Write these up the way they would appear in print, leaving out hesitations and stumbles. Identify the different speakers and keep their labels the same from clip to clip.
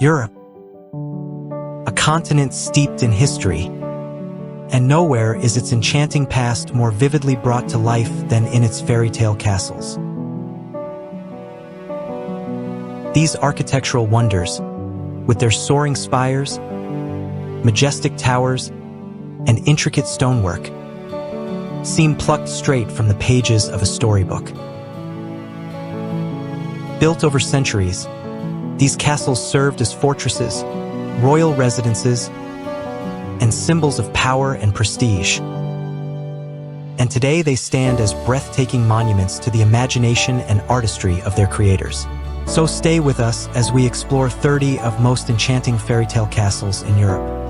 Speaker 1: Europe, a continent steeped in history, and nowhere is its enchanting past more vividly brought to life than in its fairy tale castles. These architectural wonders, with their soaring spires, majestic towers, and intricate stonework, seem plucked straight from the pages of a storybook. Built over centuries, these castles served as fortresses, royal residences, and symbols of power and prestige. And today they stand as breathtaking monuments to the imagination and artistry of their creators. So stay with us as we explore 30 of most enchanting fairy tale castles in Europe.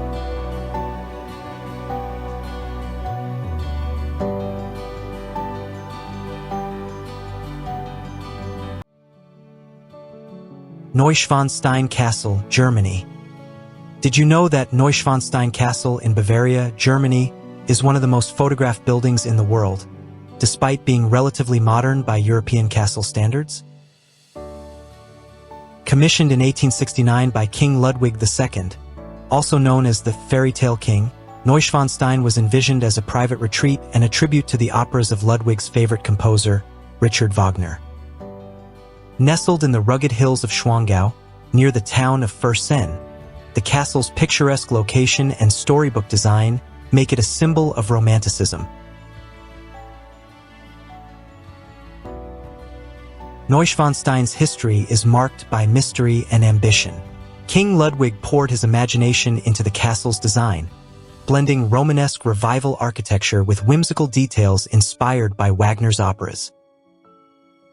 Speaker 1: Neuschwanstein Castle, Germany. Did you know that Neuschwanstein Castle in Bavaria, Germany, is one of the most photographed buildings in the world, despite being relatively modern by European castle standards? Commissioned in 1869 by King Ludwig II, also known as the Fairy Tale King, Neuschwanstein was envisioned as a private retreat and a tribute to the operas of Ludwig's favorite composer, Richard Wagner. Nestled in the rugged hills of Schwangau, near the town of Fersen, the castle's picturesque location and storybook design make it a symbol of romanticism. Neuschwanstein's history is marked by mystery and ambition. King Ludwig poured his imagination into the castle's design, blending Romanesque revival architecture with whimsical details inspired by Wagner's operas.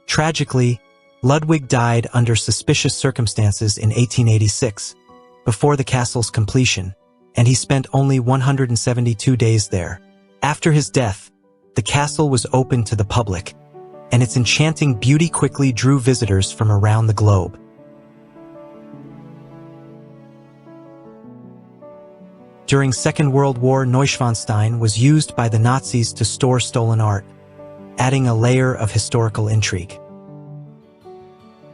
Speaker 1: Tragically, Ludwig died under suspicious circumstances in 1886, before the castle's completion, and he spent only 172 days there. After his death, the castle was opened to the public, and its enchanting beauty quickly drew visitors from around the globe. During Second World War, Neuschwanstein was used by the Nazis to store stolen art, adding a layer of historical intrigue.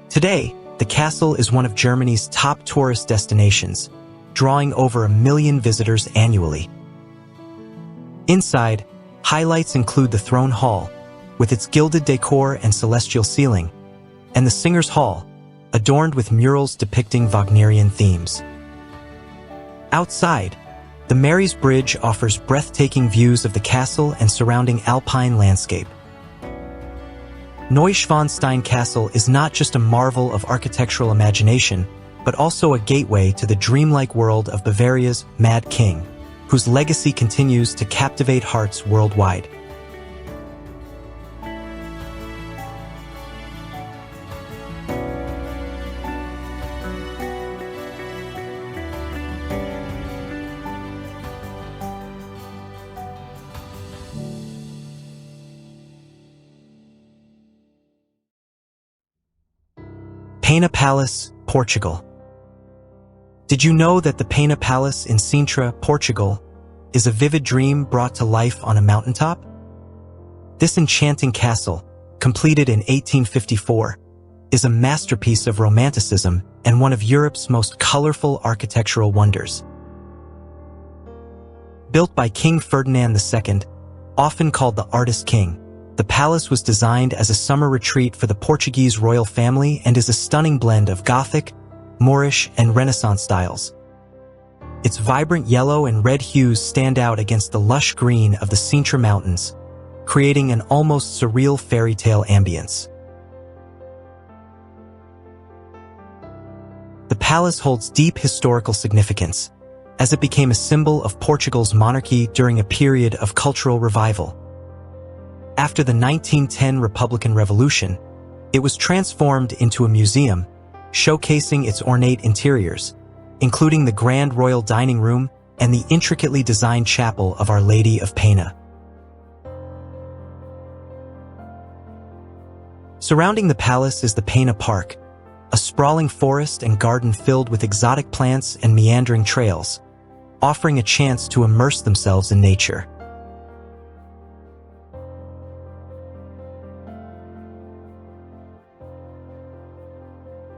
Speaker 1: Today, the castle is one of Germany's top tourist destinations, drawing over 1 million visitors annually. Inside, highlights include the Throne Hall, with its gilded decor and celestial ceiling, and the Singers' Hall, adorned with murals depicting Wagnerian themes. Outside, the Mary's Bridge offers breathtaking views of the castle and surrounding alpine landscape. Neuschwanstein Castle is not just a marvel of architectural imagination, but also a gateway to the dreamlike world of Bavaria's Mad King, whose legacy continues to captivate hearts worldwide. Pena Palace, Portugal. Did you know that the Pena Palace in Sintra, Portugal, is a vivid dream brought to life on a mountaintop? This enchanting castle, completed in 1854, is a masterpiece of romanticism and one of Europe's most colorful architectural wonders. Built by King Ferdinand II, often called the Artist King, the palace was designed as a summer retreat for the Portuguese royal family and is a stunning blend of Gothic, Moorish, and Renaissance styles. Its vibrant yellow and red hues stand out against the lush green of the Sintra Mountains, creating an almost surreal fairy tale ambience. The palace holds deep historical significance, as it became a symbol of Portugal's monarchy during a period of cultural revival. After the 1910 Republican Revolution, it was transformed into a museum, showcasing its ornate interiors, including the Grand Royal Dining Room and the intricately designed chapel of Our Lady of Pena. Surrounding the palace is the Pena Park, a sprawling forest and garden filled with exotic plants and meandering trails, offering a chance to immerse themselves in nature.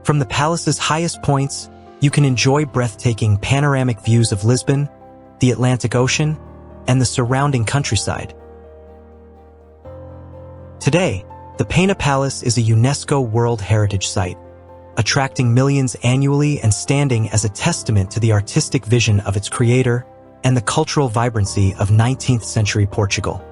Speaker 1: From the palace's highest points, you can enjoy breathtaking panoramic views of Lisbon, the Atlantic Ocean, and the surrounding countryside. Today, the Pena Palace is a UNESCO World Heritage Site, attracting millions annually and standing as a testament to the artistic vision of its creator and the cultural vibrancy of 19th century Portugal.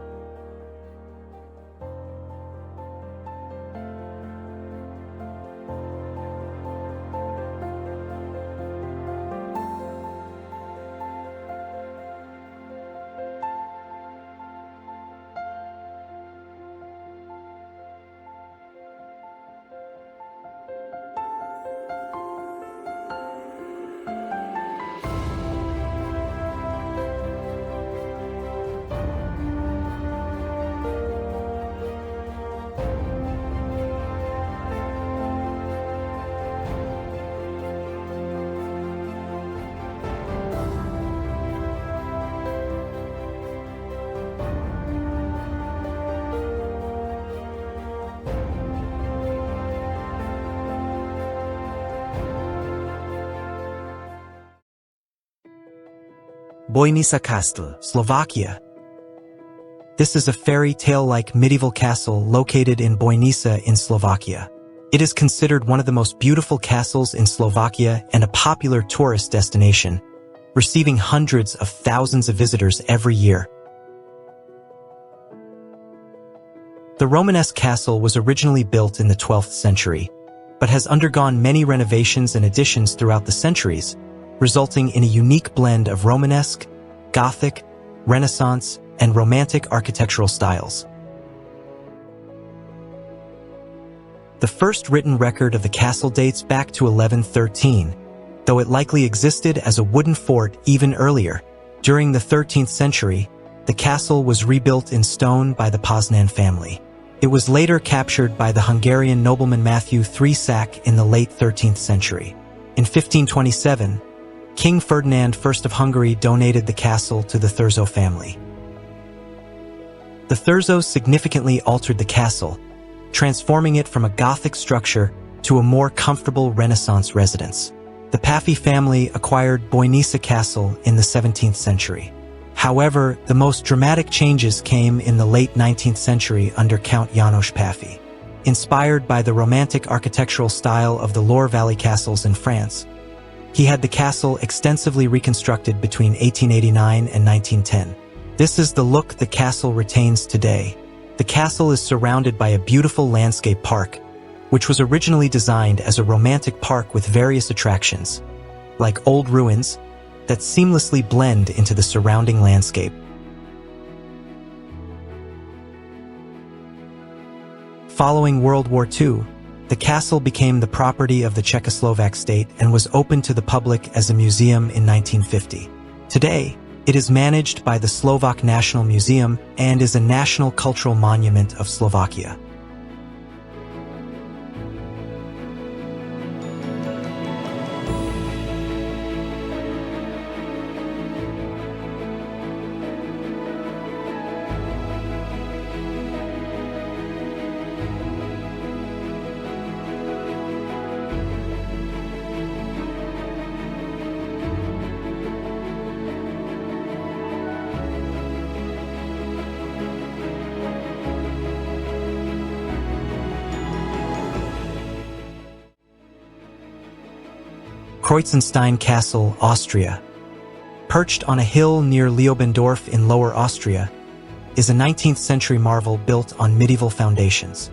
Speaker 1: Bojnice Castle, Slovakia. This is a fairy tale-like medieval castle located in Bojnice in Slovakia. It is considered one of the most beautiful castles in Slovakia and a popular tourist destination, receiving hundreds of thousands of visitors every year. The Romanesque castle was originally built in the 12th century, but has undergone many renovations and additions throughout the centuries, resulting in a unique blend of Romanesque, Gothic, Renaissance, and Romantic architectural styles. The first written record of the castle dates back to 1113, though it likely existed as a wooden fort even earlier. During the 13th century, the castle was rebuilt in stone by the Poznan family. It was later captured by the Hungarian nobleman Matthew III Sack in the late 13th century. In 1527, King Ferdinand I of Hungary donated the castle to the Thurzo family. The Thurzos significantly altered the castle, transforming it from a Gothic structure to a more comfortable Renaissance residence. The Paffi family acquired Bojnice Castle in the 17th century. However, the most dramatic changes came in the late 19th century under Count János Paffi. Inspired by the Romantic architectural style of the Loire Valley castles in France, he had the castle extensively reconstructed between 1889 and 1910. This is the look the castle retains today. The castle is surrounded by a beautiful landscape park, which was originally designed as a romantic park with various attractions, like old ruins, that seamlessly blend into the surrounding landscape. Following World War II, the castle became the property of the Czechoslovak state and was opened to the public as a museum in 1950. Today, it is managed by the Slovak National Museum and is a national cultural monument of Slovakia. Kreuzenstein Castle, Austria. Perched on a hill near Leobendorf in Lower Austria, is a 19th century marvel built on medieval foundations.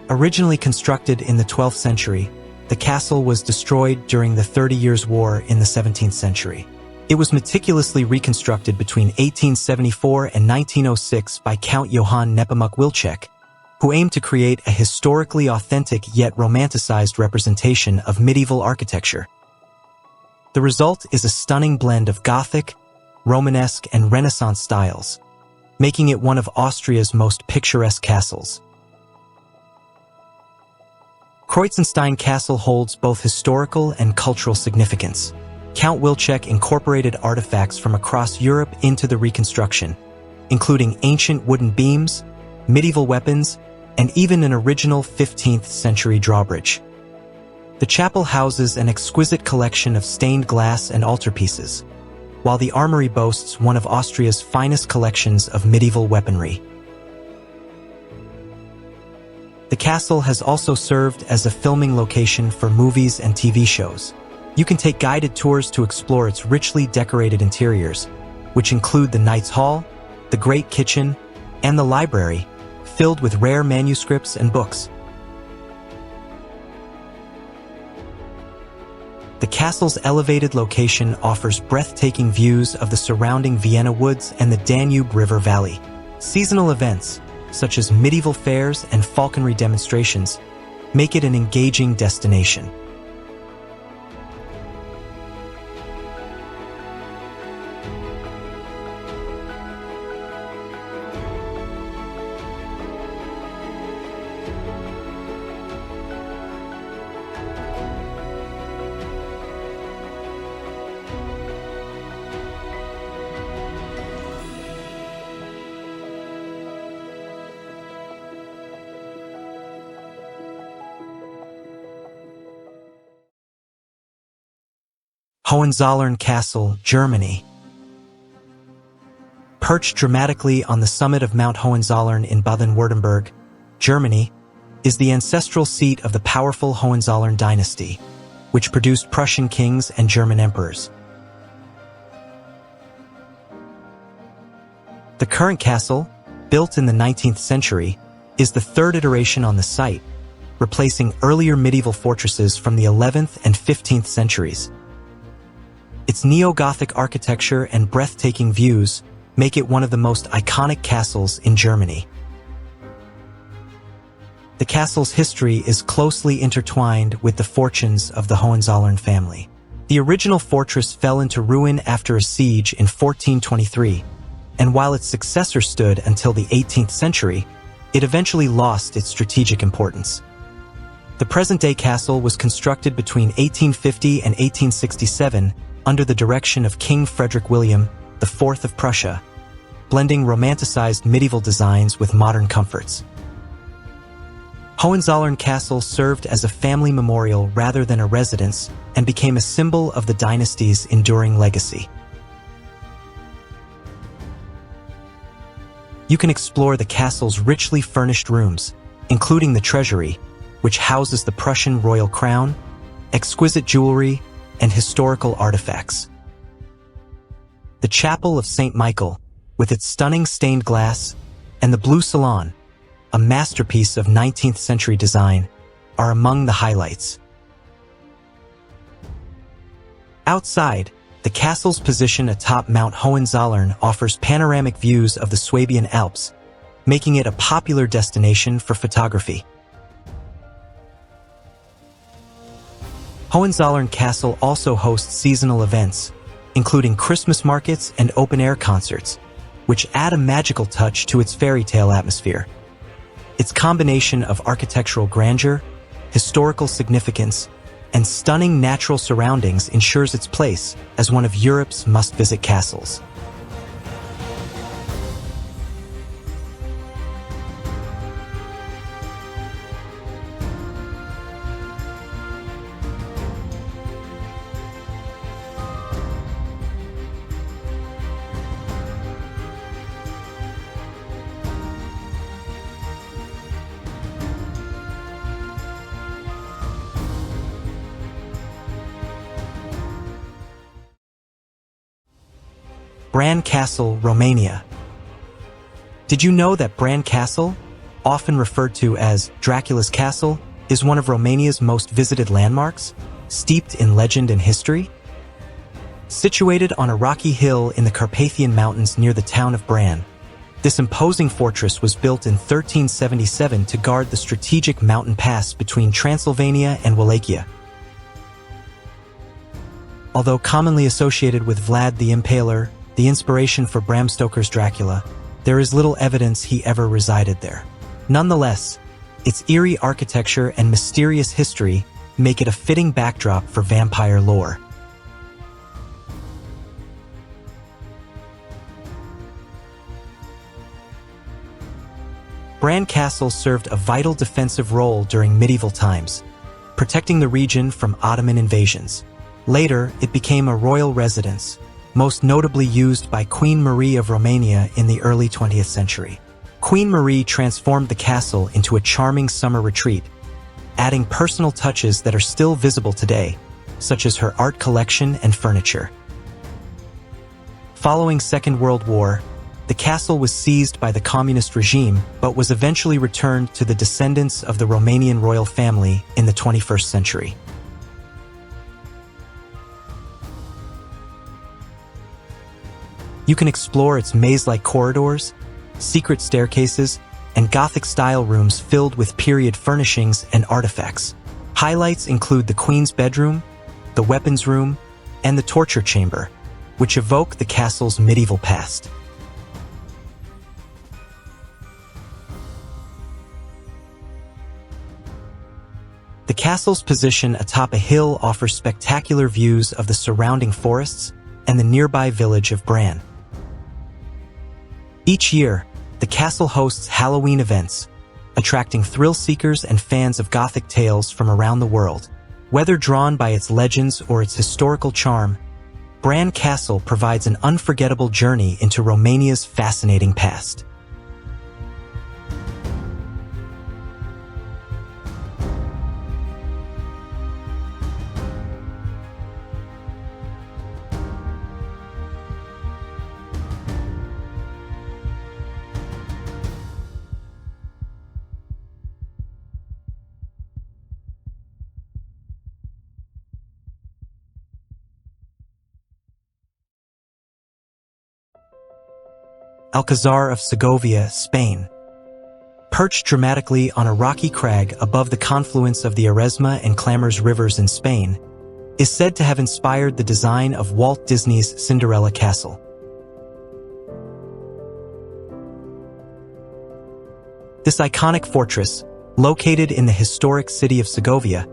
Speaker 1: Originally constructed in the 12th century, the castle was destroyed during the 30 Years' War in the 17th century. It was meticulously reconstructed between 1874 and 1906 by Count Johann Nepomuk Wilczek, who aimed to create a historically authentic yet romanticized representation of medieval architecture. The result is a stunning blend of Gothic, Romanesque, and Renaissance styles, making it one of Austria's most picturesque castles. Kreuzenstein Castle holds both historical and cultural significance. Count Wilczek incorporated artifacts from across Europe into the reconstruction, including ancient wooden beams, medieval weapons, and even an original 15th century drawbridge. The chapel houses an exquisite collection of stained glass and altarpieces, while the armory boasts one of Austria's finest collections of medieval weaponry. The castle has also served as a filming location for movies and TV shows. You can take guided tours to explore its richly decorated interiors, which include the Knight's Hall, the Great Kitchen, and the library, filled with rare manuscripts and books. The castle's elevated location offers breathtaking views of the surrounding Vienna woods and the Danube River Valley. Seasonal events, such as medieval fairs and falconry demonstrations, make it an engaging destination. Hohenzollern Castle, Germany. Perched dramatically on the summit of Mount Hohenzollern in Baden-Württemberg, Germany, is the ancestral seat of the powerful Hohenzollern dynasty, which produced Prussian kings and German emperors. The current castle, built in the 19th century, is the third iteration on the site, replacing earlier medieval fortresses from the 11th and 15th centuries. Its neo-Gothic architecture and breathtaking views make it one of the most iconic castles in Germany. The castle's history is closely intertwined with the fortunes of the Hohenzollern family. The original fortress fell into ruin after a siege in 1423, and while its successor stood until the 18th century, it eventually lost its strategic importance. The present-day castle was constructed between 1850 and 1867 under the direction of King Frederick William IV of Prussia, blending romanticized medieval designs with modern comforts. Hohenzollern Castle served as a family memorial rather than a residence and became a symbol of the dynasty's enduring legacy. You can explore the castle's richly furnished rooms, including the treasury, which houses the Prussian royal crown, exquisite jewelry, and historical artifacts. The Chapel of St. Michael, with its stunning stained glass, and the Blue Salon, a masterpiece of 19th century design, are among the highlights. Outside, the castle's position atop Mount Hohenzollern offers panoramic views of the Swabian Alps, making it a popular destination for photography. Hohenzollern Castle also hosts seasonal events, including Christmas markets and open-air concerts, which add a magical touch to its fairy tale atmosphere. Its combination of architectural grandeur, historical significance, and stunning natural surroundings ensures its place as one of Europe's must-visit castles. Bran Castle, Romania. Did you know that Bran Castle, often referred to as Dracula's Castle, is one of Romania's most visited landmarks, steeped in legend and history? Situated on a rocky hill in the Carpathian Mountains near the town of Bran, this imposing fortress was built in 1377 to guard the strategic mountain pass between Transylvania and Wallachia. Although commonly associated with Vlad the Impaler, the inspiration for Bram Stoker's Dracula, there is little evidence he ever resided there. Nonetheless, its eerie architecture and mysterious history make it a fitting backdrop for vampire lore. Bran Castle served a vital defensive role during medieval times, protecting the region from Ottoman invasions. Later, it became a royal residence, most notably used by Queen Marie of Romania in the early 20th century. Queen Marie transformed the castle into a charming summer retreat, adding personal touches that are still visible today, such as her art collection and furniture. Following Second World War, the castle was seized by the communist regime but was eventually returned to the descendants of the Romanian royal family in the 21st century. You can explore its maze-like corridors, secret staircases, and Gothic-style rooms filled with period furnishings and artifacts. Highlights include the Queen's bedroom, the weapons room, and the torture chamber, which evoke the castle's medieval past. The castle's position atop a hill offers spectacular views of the surrounding forests and the nearby village of Bran. Each year, the castle hosts Halloween events, attracting thrill-seekers and fans of Gothic tales from around the world. Whether drawn by its legends or its historical charm, Bran Castle provides an unforgettable journey into Romania's fascinating past. Alcázar of Segovia, Spain. Perched dramatically on a rocky crag above the confluence of the Eresma and Clamars rivers in Spain, is said to have inspired the design of Walt Disney's Cinderella Castle. This iconic fortress, located in the historic city of Segovia,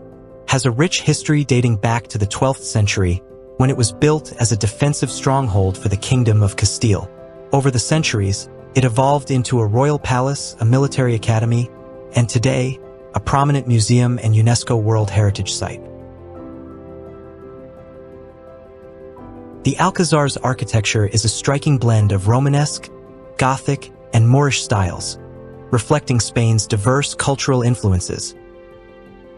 Speaker 1: has a rich history dating back to the 12th century when it was built as a defensive stronghold for the Kingdom of Castile. Over the centuries, it evolved into a royal palace, a military academy, and today, a prominent museum and UNESCO World Heritage Site. The Alcázar's architecture is a striking blend of Romanesque, Gothic, and Moorish styles, reflecting Spain's diverse cultural influences.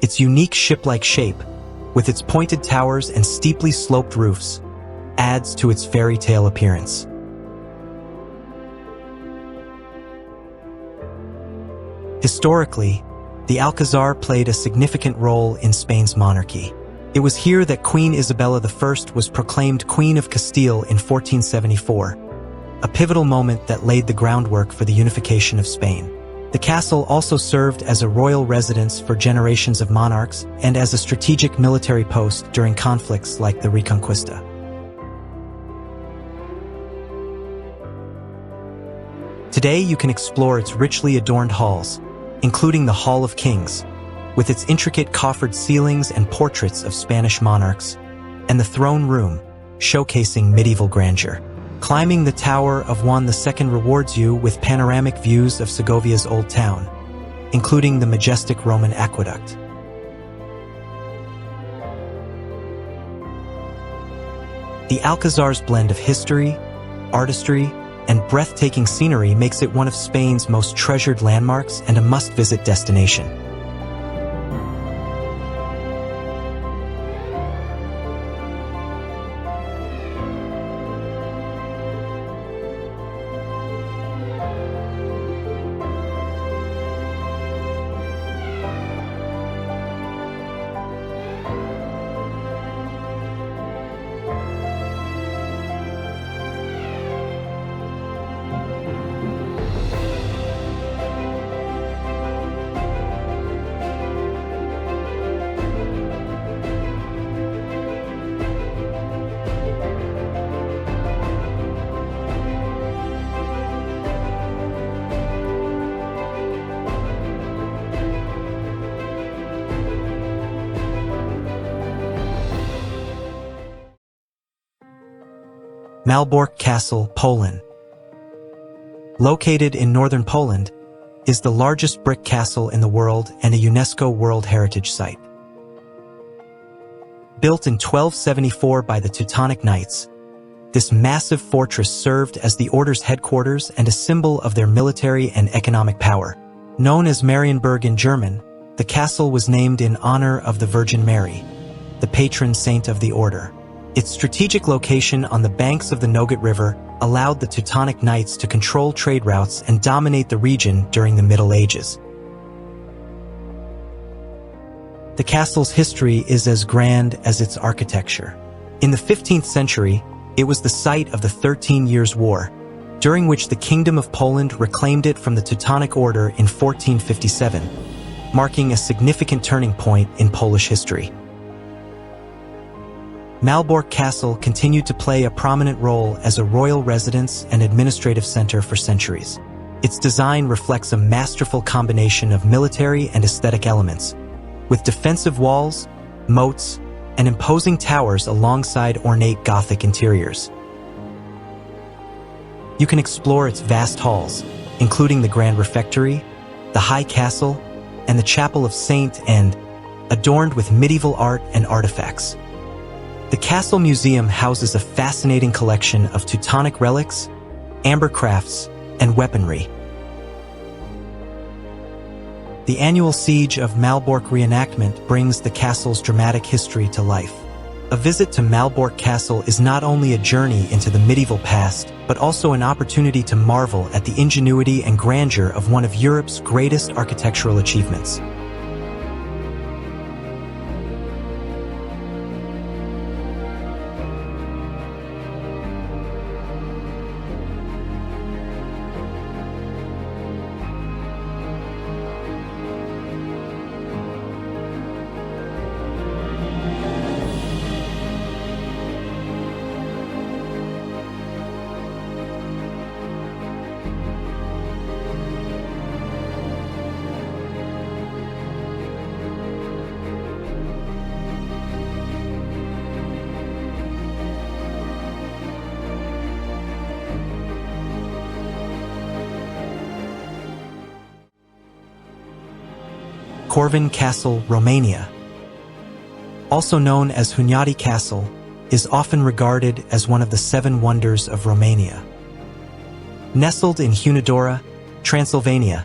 Speaker 1: Its unique ship-like shape, with its pointed towers and steeply sloped roofs, adds to its fairy tale appearance. Historically, the Alcázar played a significant role in Spain's monarchy. It was here that Queen Isabella I was proclaimed Queen of Castile in 1474, a pivotal moment that laid the groundwork for the unification of Spain. The castle also served as a royal residence for generations of monarchs and as a strategic military post during conflicts like the Reconquista. Today you can explore its richly adorned halls, including the Hall of Kings, with its intricate coffered ceilings and portraits of Spanish monarchs, and the throne room, showcasing medieval grandeur. Climbing the Tower of Juan II rewards you with panoramic views of Segovia's old town, including the majestic Roman aqueduct. The Alcázar's blend of history, artistry, and breathtaking scenery makes it one of Spain's most treasured landmarks and a must-visit destination. Malbork Castle, Poland. Located in northern Poland, is the largest brick castle in the world and a UNESCO World Heritage Site. Built in 1274 by the Teutonic Knights, this massive fortress served as the order's headquarters and a symbol of their military and economic power. Known as Marienburg in German, the castle was named in honor of the Virgin Mary, the patron saint of the order. Its strategic location on the banks of the Nogat River allowed the Teutonic Knights to control trade routes and dominate the region during the Middle Ages. The castle's history is as grand as its architecture. In the 15th century, it was the site of the 13 Years' War, during which the Kingdom of Poland reclaimed it from the Teutonic Order in 1457, marking a significant turning point in Polish history. Malbork Castle continued to play a prominent role as a royal residence and administrative center for centuries. Its design reflects a masterful combination of military and aesthetic elements, with defensive walls, moats, and imposing towers alongside ornate Gothic interiors. You can explore its vast halls, including the Grand Refectory, the High Castle, and the Chapel of Saint End, adorned with medieval art and artifacts. The Castle Museum houses a fascinating collection of Teutonic relics, amber crafts, and weaponry. The annual Siege of Malbork reenactment brings the castle's dramatic history to life. A visit to Malbork Castle is not only a journey into the medieval past, but also an opportunity to marvel at the ingenuity and grandeur of one of Europe's greatest architectural achievements. Corvin Castle, Romania, also known as Hunyadi Castle, is often regarded as one of the seven wonders of Romania. Nestled in Hunedoara, Transylvania,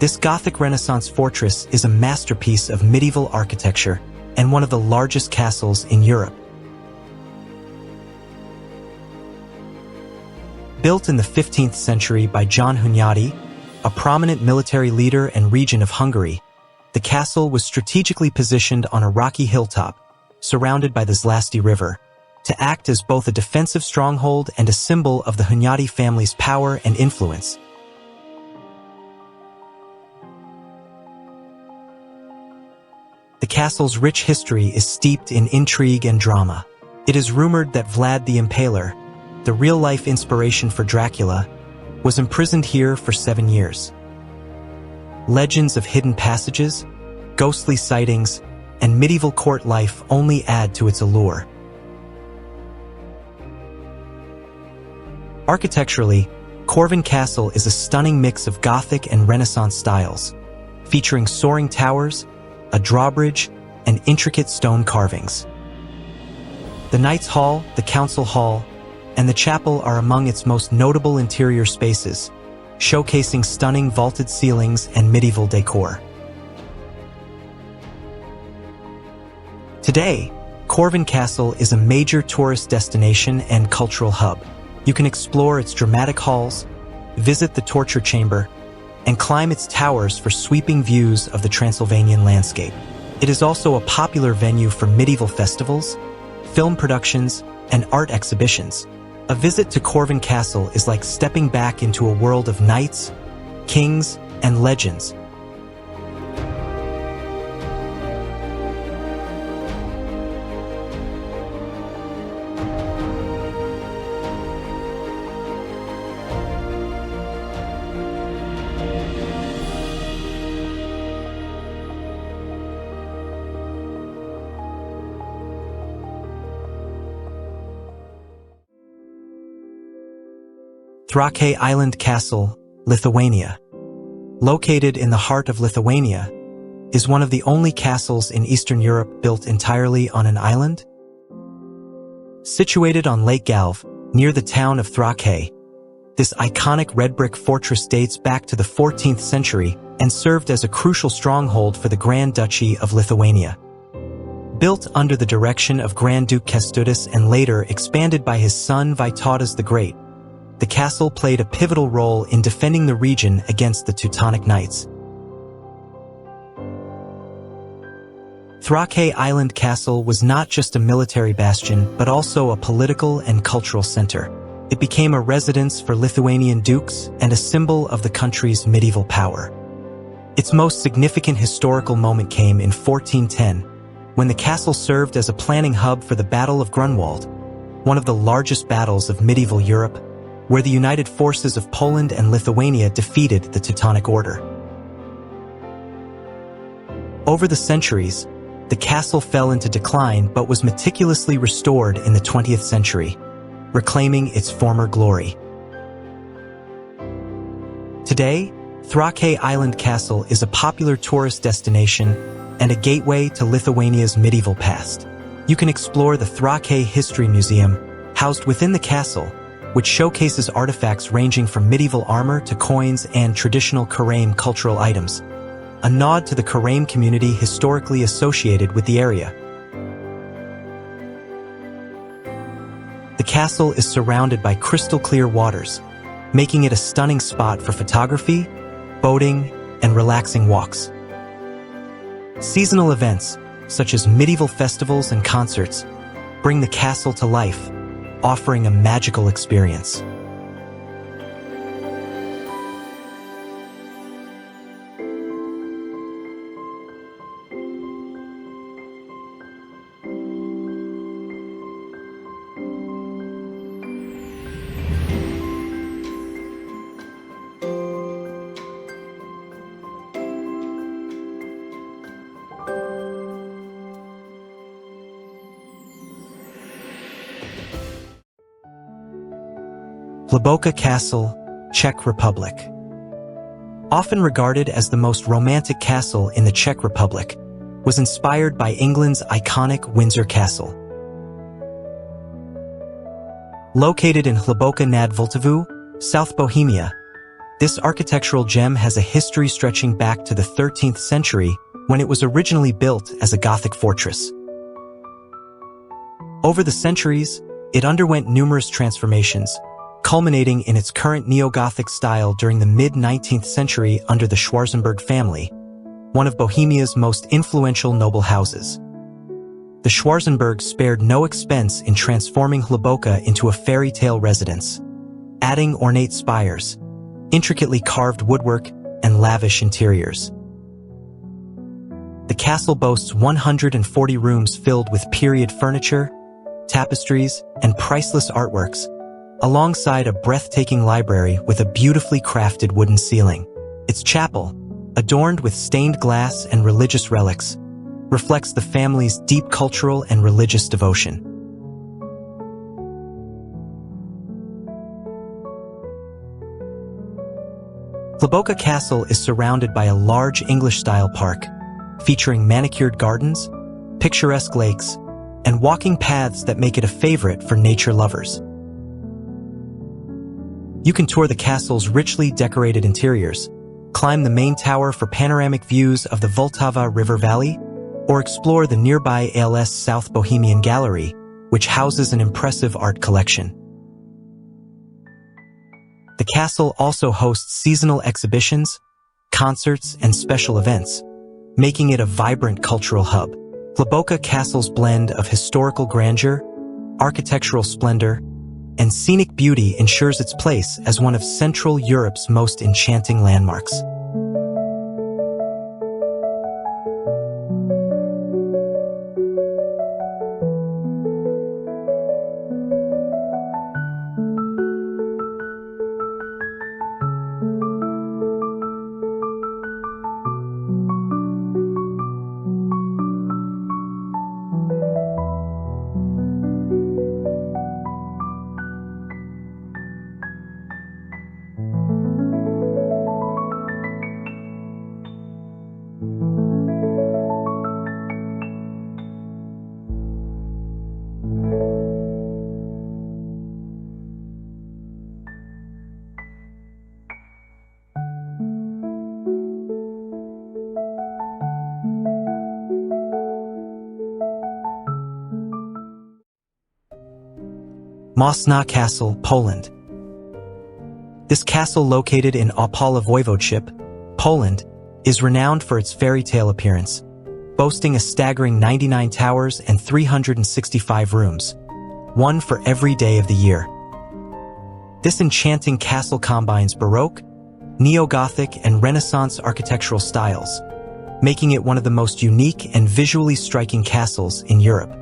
Speaker 1: this Gothic Renaissance fortress is a masterpiece of medieval architecture and one of the largest castles in Europe. Built in the 15th century by John Hunyadi, a prominent military leader and regent of Hungary, the castle was strategically positioned on a rocky hilltop, surrounded by the Zlasti River, to act as both a defensive stronghold and a symbol of the Hunyadi family's power and influence. The castle's rich history is steeped in intrigue and drama. It is rumored that Vlad the Impaler, the real-life inspiration for Dracula, was imprisoned here for 7 years. Legends of hidden passages, ghostly sightings, and medieval court life only add to its allure. Architecturally, Corvin Castle is a stunning mix of Gothic and Renaissance styles, featuring soaring towers, a drawbridge, and intricate stone carvings. The Knights' Hall, the Council Hall, and the chapel are among its most notable interior spaces, showcasing stunning vaulted ceilings and medieval decor. Today, Corvin Castle is a major tourist destination and cultural hub. You can explore its dramatic halls, visit the torture chamber, and climb its towers for sweeping views of the Transylvanian landscape. It is also a popular venue for medieval festivals, film productions, and art exhibitions. A visit to Corvin Castle is like stepping back into a world of knights, kings, and legends. Trakai Island Castle, Lithuania. Located in the heart of Lithuania, is one of the only castles in Eastern Europe built entirely on an island. Situated on Lake Galve, near the town of Trakai, this iconic red brick fortress dates back to the 14th century and served as a crucial stronghold for the Grand Duchy of Lithuania. Built under the direction of Grand Duke Kęstutis and later expanded by his son Vytautas the Great, the castle played a pivotal role in defending the region against the Teutonic Knights. Trakai Island Castle was not just a military bastion, but also a political and cultural center. It became a residence for Lithuanian dukes and a symbol of the country's medieval power. Its most significant historical moment came in 1410, when the castle served as a planning hub for the Battle of Grunwald, one of the largest battles of medieval Europe, where the united forces of Poland and Lithuania defeated the Teutonic Order. Over the centuries, the castle fell into decline but was meticulously restored in the 20th century, reclaiming its former glory. Today, Trakai Island Castle is a popular tourist destination and a gateway to Lithuania's medieval past. You can explore the Trakai History Museum, housed within the castle, which showcases artifacts ranging from medieval armor to coins and traditional Karaim cultural items, a nod to the Karaim community historically associated with the area. The castle is surrounded by crystal-clear waters, making it a stunning spot for photography, boating, and relaxing walks. Seasonal events, such as medieval festivals and concerts, bring the castle to life, offering a magical experience. Hluboká Castle, Czech Republic. Often regarded as the most romantic castle in the Czech Republic, was inspired by England's iconic Windsor Castle. Located in Hluboká nad Vltavou, South Bohemia, this architectural gem has a history stretching back to the 13th century when it was originally built as a Gothic fortress. Over the centuries, it underwent numerous transformations, culminating in its current neo-Gothic style during the mid-19th century under the Schwarzenberg family, one of Bohemia's most influential noble houses. The Schwarzenbergs spared no expense in transforming Hluboká into a fairy tale residence, adding ornate spires, intricately carved woodwork, and lavish interiors. The castle boasts 140 rooms filled with period furniture, tapestries, and priceless artworks, alongside a breathtaking library with a beautifully crafted wooden ceiling. Its chapel, adorned with stained glass and religious relics, reflects the family's deep cultural and religious devotion. Hluboká Castle is surrounded by a large English-style park, featuring manicured gardens, picturesque lakes, and walking paths that make it a favorite for nature lovers. You can tour the castle's richly decorated interiors, climb the main tower for panoramic views of the Vltava River Valley, or explore the nearby ALS South Bohemian Gallery, which houses an impressive art collection. The castle also hosts seasonal exhibitions, concerts, and special events, making it a vibrant cultural hub. Hluboká Castle's blend of historical grandeur, architectural splendor, and scenic beauty ensures its place as one of Central Europe's most enchanting landmarks. Mozna Castle, Poland. This castle, located in Opole Voivodeship, Poland, is renowned for its fairy tale appearance, boasting a staggering 99 towers and 365 rooms, one for every day of the year. This enchanting castle combines Baroque, Neo-Gothic, and Renaissance architectural styles, making it one of the most unique and visually striking castles in Europe.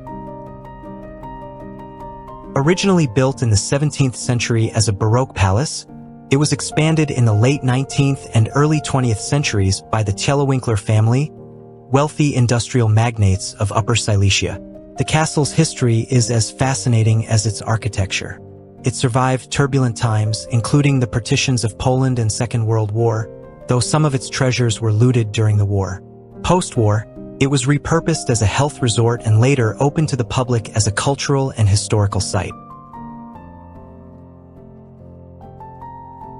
Speaker 1: Originally built in the 17th century as a Baroque palace, it was expanded in the late 19th and early 20th centuries by the Tellerwinkler family, wealthy industrial magnates of Upper Silesia. The castle's history is as fascinating as its architecture. It survived turbulent times, including the partitions of Poland and Second World War, though some of its treasures were looted during the war. Post-war, it was repurposed as a health resort and later opened to the public as a cultural and historical site.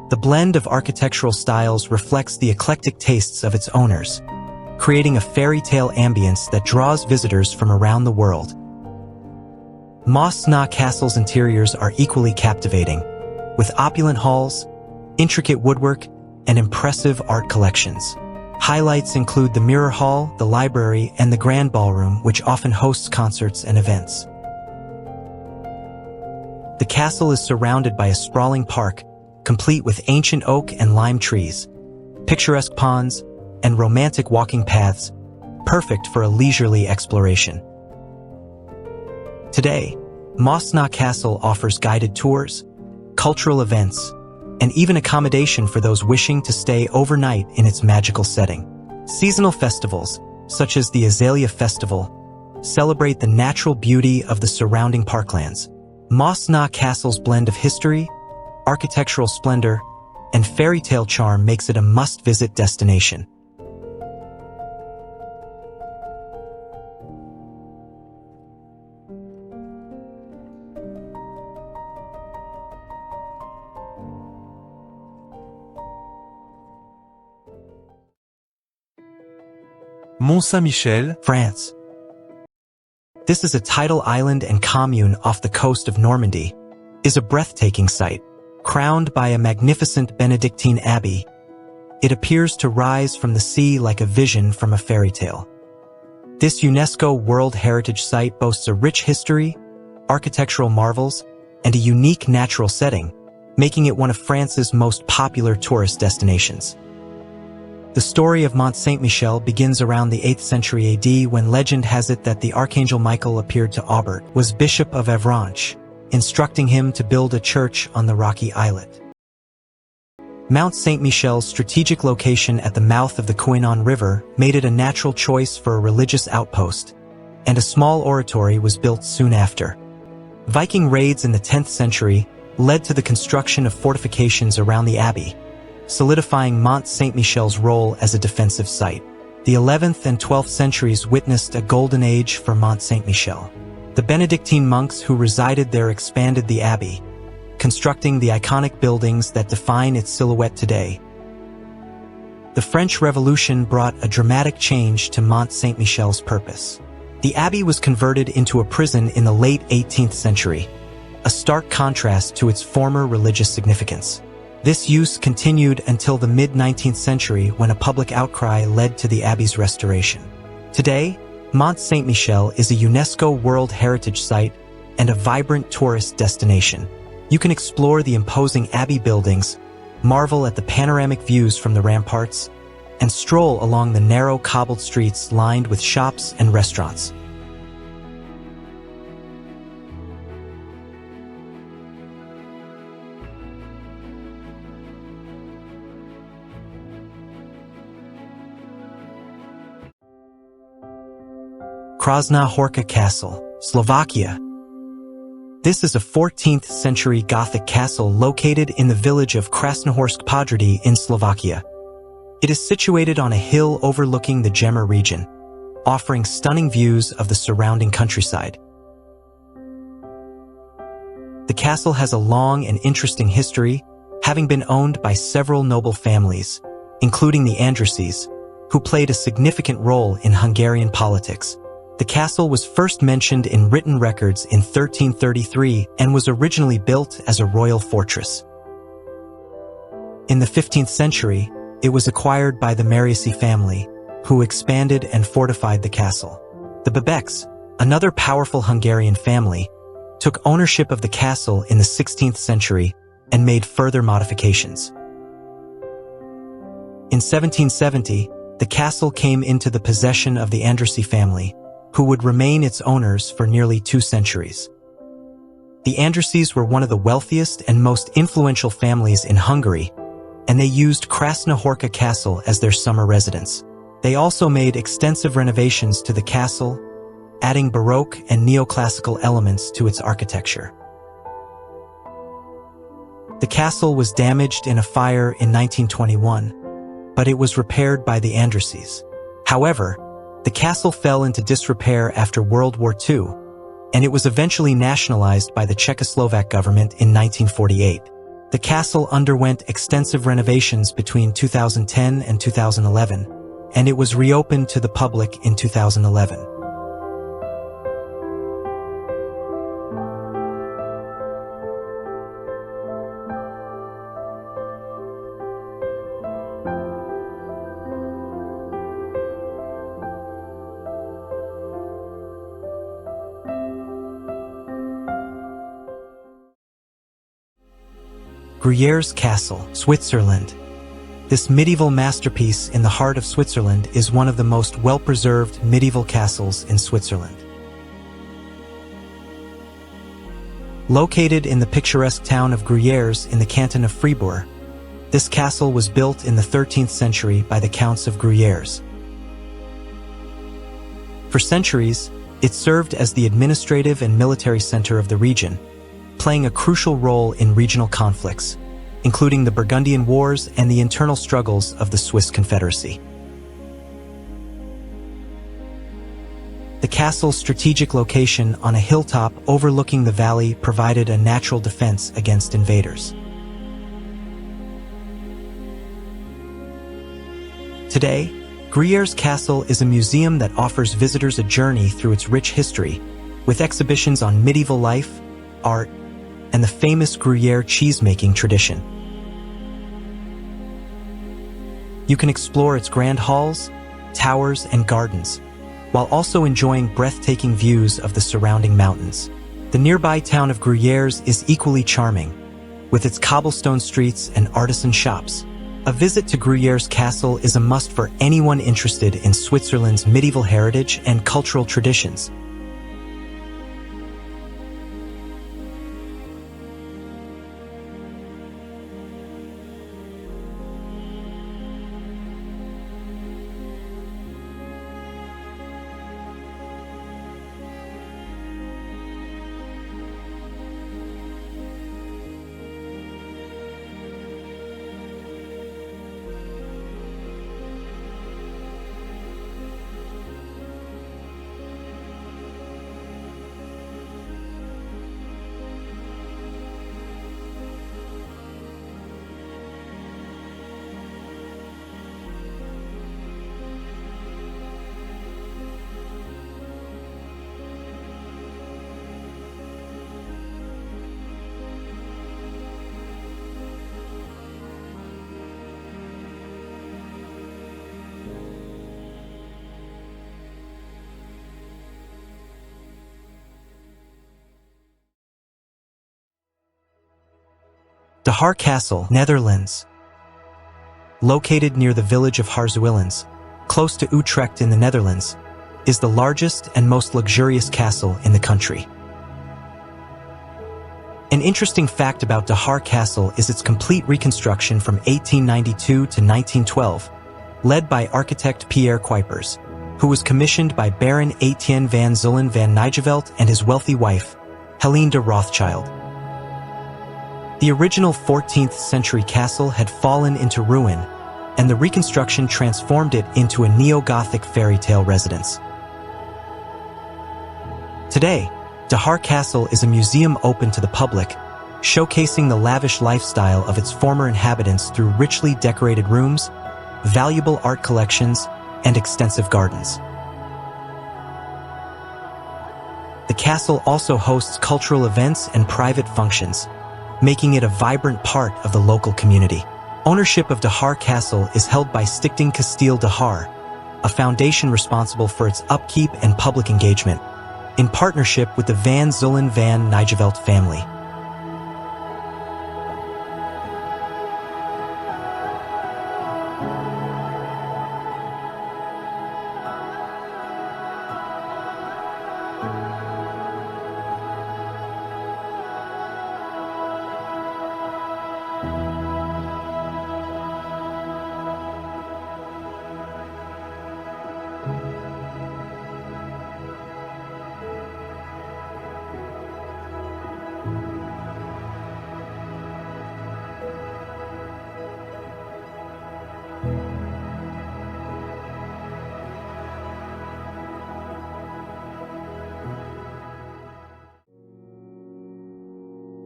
Speaker 1: The blend of architectural styles reflects the eclectic tastes of its owners, creating a fairy tale ambience that draws visitors from around the world. Mozna Castle's interiors are equally captivating, with opulent halls, intricate woodwork, and impressive art collections. Highlights include the Mirror Hall, the library, and the Grand Ballroom, which often hosts concerts and events. The castle is surrounded by a sprawling park, complete with ancient oak and lime trees, picturesque ponds, and romantic walking paths, perfect for a leisurely exploration. Today, Mozna Castle offers guided tours, cultural events, and even accommodation for those wishing to stay overnight in its magical setting. Seasonal festivals, such as the Azalea Festival, celebrate the natural beauty of the surrounding parklands. Mozna Castle's blend of history, architectural splendor, and fairy tale charm makes it a must-visit destination.
Speaker 2: Mont Saint-Michel,
Speaker 1: France. This is a tidal island and commune off the coast of Normandy, is a breathtaking sight. Crowned by a magnificent Benedictine abbey, it appears to rise from the sea like a vision from a fairy tale. This UNESCO World Heritage Site boasts a rich history, architectural marvels, and a unique natural setting, making it one of France's most popular tourist destinations. The story of Mont Saint-Michel begins around the 8th century AD, when legend has it that the Archangel Michael appeared to Aubert, was Bishop of Avranches, instructing him to build a church on the rocky islet. Mont Saint-Michel's strategic location at the mouth of the Couesnon River made it a natural choice for a religious outpost, and a small oratory was built soon after. Viking raids in the 10th century led to the construction of fortifications around the abbey, solidifying Mont Saint-Michel's role as a defensive site. The 11th and 12th centuries witnessed a golden age for Mont Saint-Michel. The Benedictine monks who resided there expanded the abbey, constructing the iconic buildings that define its silhouette today. The French Revolution brought a dramatic change to Mont Saint-Michel's purpose. The abbey was converted into a prison in the late 18th century, a stark contrast to its former religious significance. This use continued until the mid-19th century, when a public outcry led to the abbey's restoration. Today, Mont Saint-Michel is a UNESCO World Heritage Site and a vibrant tourist destination. You can explore the imposing abbey buildings, marvel at the panoramic views from the ramparts, and stroll along the narrow cobbled streets lined with shops and restaurants. Krásna Hôrka Castle, Slovakia. This is a 14th century Gothic castle located in the village of Krásnohorsk Podhradí in Slovakia. It is situated on a hill overlooking the Gemmer region, offering stunning views of the surrounding countryside. The castle has a long and interesting history, having been owned by several noble families, including the Andrússes, who played a significant role in Hungarian politics. The castle was first mentioned in written records in 1333 and was originally built as a royal fortress. In the 15th century, it was acquired by the Merici family, who expanded and fortified the castle. The Bebeks, another powerful Hungarian family, took ownership of the castle in the 16th century and made further modifications. In 1770, the castle came into the possession of the Andrússi family, who would remain its owners for nearly 2 centuries. The Andrússes were one of the wealthiest and most influential families in Hungary, and they used Krásna Hôrka Castle as their summer residence. They also made extensive renovations to the castle, adding Baroque and neoclassical elements to its architecture. The castle was damaged in a fire in 1921, but it was repaired by the Andrússes. However, the castle fell into disrepair after World War II, and it was eventually nationalized by the Czechoslovak government in 1948. The castle underwent extensive renovations between 2010 and 2011, and it was reopened to the public in 2011. Gruyeres Castle, Switzerland. This medieval masterpiece in the heart of Switzerland is one of the most well-preserved medieval castles in Switzerland. Located in the picturesque town of Gruyeres in the canton of Fribourg, this castle was built in the 13th century by the Counts of Gruyeres. For centuries, it served as the administrative and military center of the region, playing a crucial role in regional conflicts, including the Burgundian Wars and the internal struggles of the Swiss Confederacy. The castle's strategic location on a hilltop overlooking the valley provided a natural defense against invaders. Today, Gruyeres Castle is a museum that offers visitors a journey through its rich history, with exhibitions on medieval life, art, and the famous Gruyere cheese-making tradition. You can explore its grand halls, towers, and gardens, while also enjoying breathtaking views of the surrounding mountains. The nearby town of Gruyeres is equally charming, with its cobblestone streets and artisan shops. A visit to Gruyeres Castle is a must for anyone interested in Switzerland's medieval heritage and cultural traditions. De Haar Castle, Netherlands. Located near the village of Haarzuwillens, close to Utrecht in the Netherlands, is the largest and most luxurious castle in the country. An interesting fact about De Haar Castle is its complete reconstruction from 1892 to 1912, led by architect Pierre Kuipers, who was commissioned by Baron Etienne van Zullen van Nijevelt and his wealthy wife, Helene de Rothschild. The original 14th century castle had fallen into ruin, and the reconstruction transformed it into a neo-Gothic fairy tale residence. Today, the Haar Castle is a museum open to the public, showcasing the lavish lifestyle of its former inhabitants through richly decorated rooms, valuable art collections, and extensive gardens. The castle also hosts cultural events and private functions, making it a vibrant part of the local community. Ownership of the Haar Castle is held by Stichting Kasteel de Haar, a foundation responsible for its upkeep and public engagement, in partnership with the Van Zullen van Nijevelt family.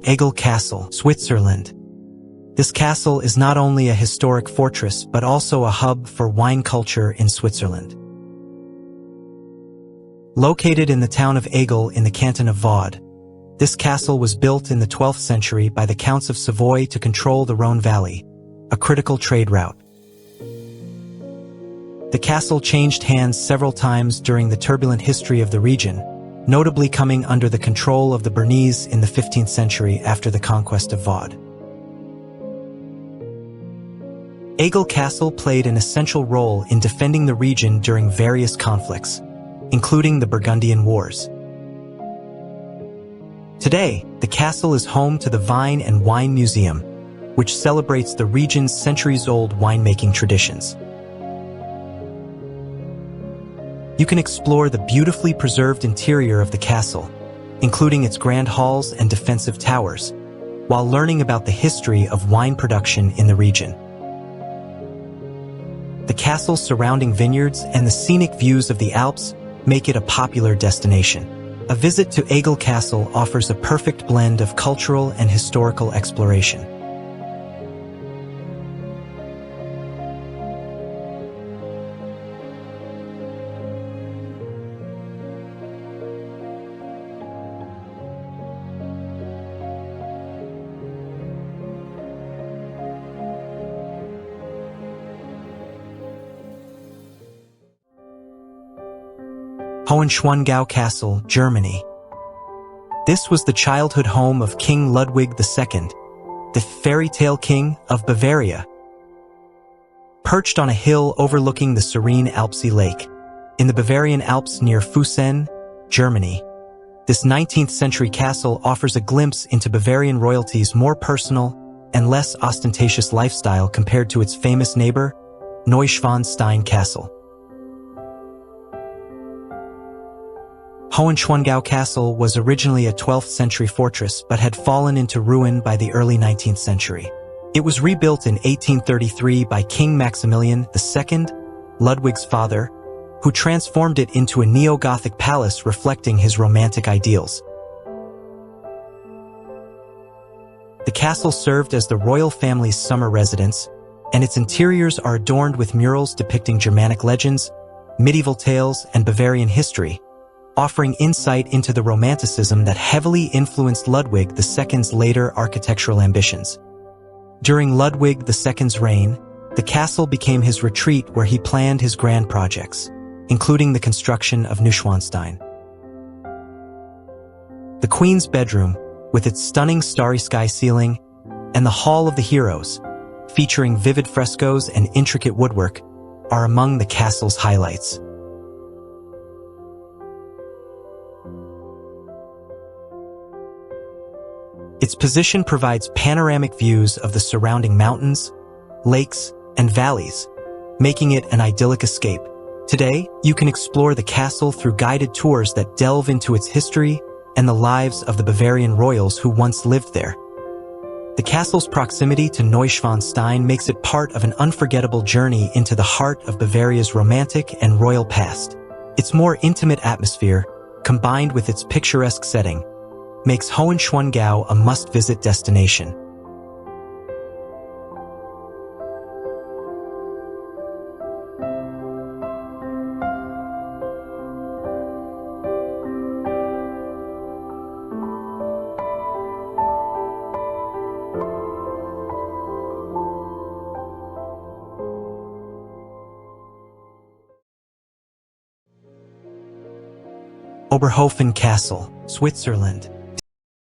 Speaker 1: Aigle Castle, Switzerland. This castle is not only a historic fortress but also a hub for wine culture in Switzerland. Located in the town of Aigle in the canton of Vaud, this castle was built in the 12th century by the Counts of Savoy to control the Rhône Valley, a critical trade route. The castle changed hands several times during the turbulent history of the region, notably coming under the control of the Bernese in the 15th century after the conquest of Vaud. Aigle Castle played an essential role in defending the region during various conflicts, including the Burgundian Wars. Today, the castle is home to the Vine and Wine Museum, which celebrates the region's centuries-old winemaking traditions. You can explore the beautifully preserved interior of the castle, including its grand halls and defensive towers, while learning about the history of wine production in the region. The castle's surrounding vineyards and the scenic views of the Alps make it a popular destination. A visit to Aigle Castle offers a perfect blend of cultural and historical exploration. Hohenschwangau Castle, Germany. This was the childhood home of King Ludwig II, the fairy tale king of Bavaria. Perched on a hill overlooking the serene Alpsee Lake, in the Bavarian Alps near Füssen, Germany, this 19th century castle offers a glimpse into Bavarian royalty's more personal and less ostentatious lifestyle compared to its famous neighbor, Neuschwanstein Castle. Hohenschwangau Castle was originally a 12th century fortress but had fallen into ruin by the early 19th century. It was rebuilt in 1833 by King Maximilian II, Ludwig's father, who transformed it into a neo-Gothic palace reflecting his romantic ideals. The castle served as the royal family's summer residence, and its interiors are adorned with murals depicting Germanic legends, medieval tales, and Bavarian history, offering insight into the romanticism that heavily influenced Ludwig II's later architectural ambitions. During Ludwig II's reign, the castle became his retreat where he planned his grand projects, including the construction of Neuschwanstein. The Queen's bedroom, with its stunning starry sky ceiling, and the Hall of the Heroes, featuring vivid frescoes and intricate woodwork, are among the castle's highlights. Its position provides panoramic views of the surrounding mountains, lakes, and valleys, making it an idyllic escape. Today, you can explore the castle through guided tours that delve into its history and the lives of the Bavarian royals who once lived there. The castle's proximity to Neuschwanstein makes it part of an unforgettable journey into the heart of Bavaria's romantic and royal past. Its more intimate atmosphere, combined with its picturesque setting, makes Hohenschwangau a must-visit destination. Oberhofen Castle, Switzerland.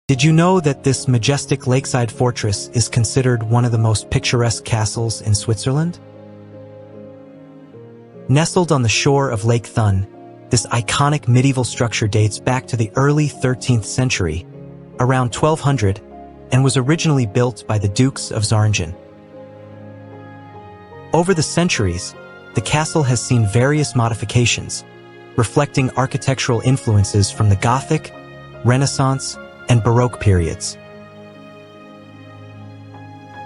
Speaker 1: Did you know that this majestic lakeside fortress is considered one of the most picturesque castles in Switzerland? Nestled on the shore of Lake Thun, this iconic medieval structure dates back to the early 13th century, around 1200, and was originally built by the Dukes of Zähringen. Over the centuries, the castle has seen various modifications, reflecting architectural influences from the Gothic, Renaissance, and Baroque periods.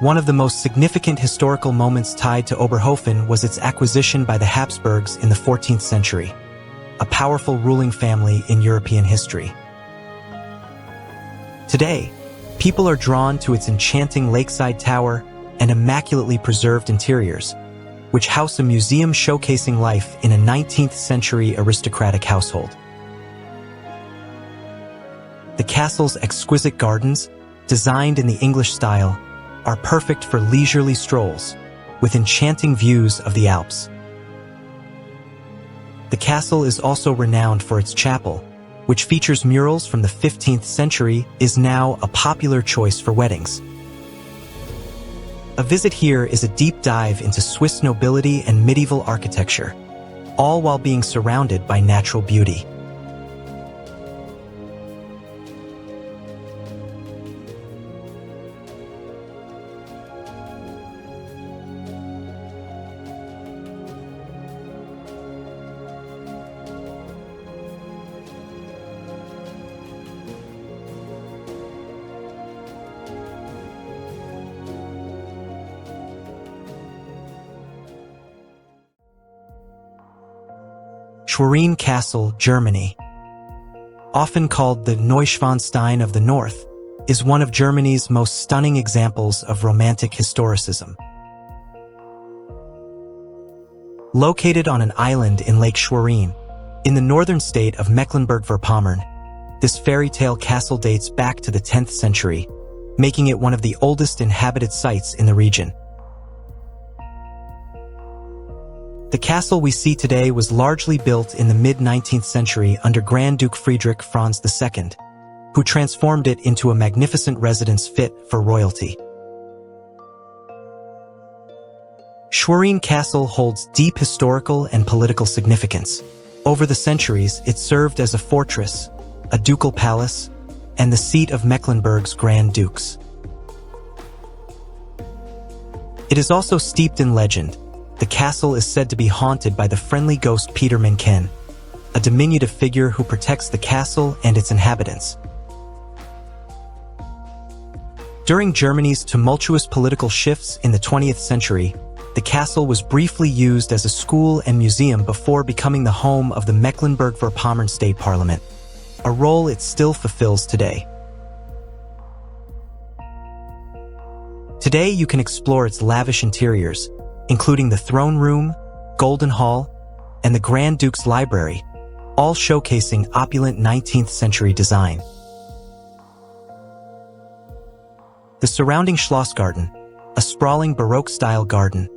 Speaker 1: One of the most significant historical moments tied to Oberhofen was its acquisition by the Habsburgs in the 14th century, a powerful ruling family in European history. Today, people are drawn to its enchanting lakeside tower and immaculately preserved interiors, which house a museum showcasing life in a 19th century aristocratic household. The castle's exquisite gardens, designed in the English style, are perfect for leisurely strolls, with enchanting views of the Alps. The castle is also renowned for its chapel, which features murals from the 15th century, is now a popular choice for weddings. A visit here is a deep dive into Swiss nobility and medieval architecture, all while being surrounded by natural beauty. Schwerin Castle, Germany. Often called the Neuschwanstein of the North, is one of Germany's most stunning examples of Romantic historicism. Located on an island in Lake Schwerin, in the northern state of Mecklenburg-Vorpommern, this fairy-tale castle dates back to the 10th century, making it one of the oldest inhabited sites in the region. The castle we see today was largely built in the mid-19th century under Grand Duke Friedrich Franz II, who transformed it into a magnificent residence fit for royalty. Schwerin Castle holds deep historical and political significance. Over the centuries, it served as a fortress, a ducal palace, and the seat of Mecklenburg's Grand Dukes. It is also steeped in legend. The castle is said to be haunted by the friendly ghost Peter Mencken, a diminutive figure who protects the castle and its inhabitants. During Germany's tumultuous political shifts in the 20th century, the castle was briefly used as a school and museum before becoming the home of the Mecklenburg-Vorpommern State Parliament, a role it still fulfills today. Today you can explore its lavish interiors, including the throne room, Golden Hall, and the Grand Duke's Library, all showcasing opulent 19th century design. The surrounding Schlossgarten, a sprawling Baroque-style garden,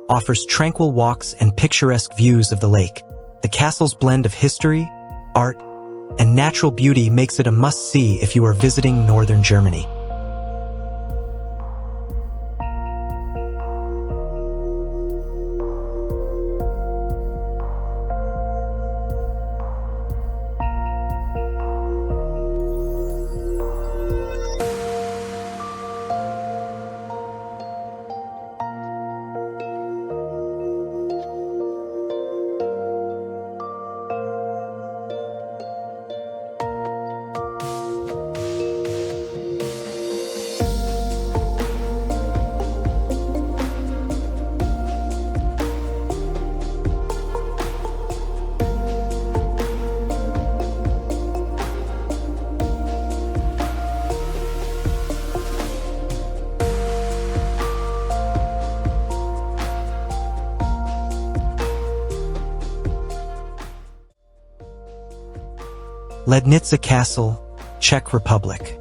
Speaker 1: offers tranquil walks and picturesque views of the lake. The castle's blend of history, art, and natural beauty makes it a must-see if you are visiting northern Germany. Lednica Castle, Czech Republic.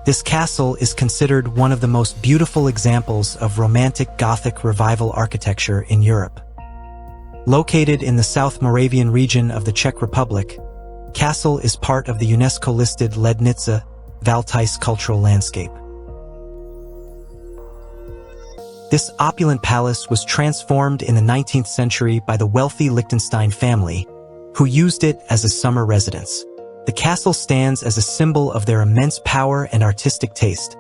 Speaker 1: This castle is considered one of the most beautiful examples of Romantic Gothic Revival architecture in Europe. Located in the South Moravian region of the Czech Republic, Castle is part of the UNESCO-listed Lednica Valtice cultural landscape. This opulent palace was transformed in the 19th century by the wealthy Liechtenstein family, who used it as a summer residence. The castle stands as a symbol of their immense power and artistic taste,